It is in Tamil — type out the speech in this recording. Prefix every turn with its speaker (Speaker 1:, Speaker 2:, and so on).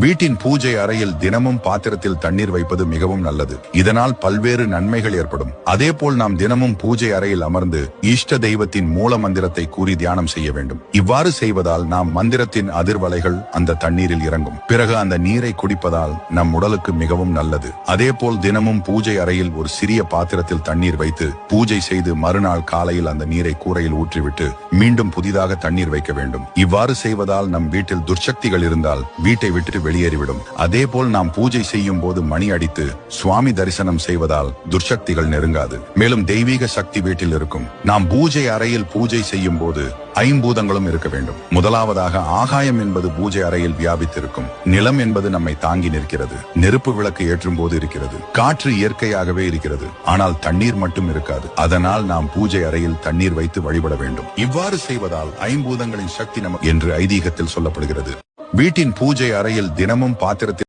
Speaker 1: வீட்டின் பூஜை அறையில் தினமும் பாத்திரத்தில் தண்ணீர் வைப்பது மிகவும் நல்லது. இதனால் பல்வேறு நன்மைகள் ஏற்படும். அதேபோல் நாம் தினமும் பூஜை அறையில் அமர்ந்து இஷ்ட தெய்வத்தின் மூல மந்திரத்தை கூறி தியானம் செய்ய வேண்டும். இவ்வாறு செய்வதால் நாம் மந்திரத்தின் அதிர்வலைகள் அந்த தண்ணீரில் இறங்கும். பிறகு அந்த நீரை குடிப்பதால் நம் உடலுக்கு மிகவும் நல்லது. அதேபோல் தினமும் பூஜை அறையில் ஒரு சிறிய பாத்திரத்தில் தண்ணீர் வைத்து பூஜை செய்து மறுநாள் காலையில் அந்த நீரை கூரையில் ஊற்றிவிட்டு மீண்டும் புதிதாக தண்ணீர் வைக்க வேண்டும். இவ்வாறு செய்வதால் நம் வீட்டில் துர்சக்திகள் இருந்தால் வீட்டை விட்டு வெளியேறிவிடும். அதேபோல் நாம் பூஜை செய்யும் போது மணி அடித்து சுவாமி தரிசனம் செய்வதால் துர்சக்திகள் நெருங்காது. மேலும் தெய்வீக சக்தி வீட்டில் இருக்கும். நாம் பூஜை அறையில் பூஜை செய்யும் போது ஐம்பூதங்களும் இருக்க வேண்டும். முதலாவதாக ஆகாயம் என்பது பூஜை அறையில் வியாபித்திருக்கும். நிலம் என்பது நம்மை தாங்கி நிற்கிறது. நெருப்பு விளக்கு ஏற்றும் போது இருக்கிறது. காற்று இயற்கையாகவே இருக்கிறது. ஆனால் தண்ணீர் மட்டும் இருக்காது. அதனால் நாம் பூஜை அறையில் தண்ணீர் வைத்து வழிபட வேண்டும். இவ்வாறு செய்வதால் ஐம்பூதங்களின் சக்தி நமக்கு என்று ஐதீகத்தில் சொல்லப்படுகிறது. வீட்டின் பூஜை அறையில் தினமும் பாத்திரத்தில்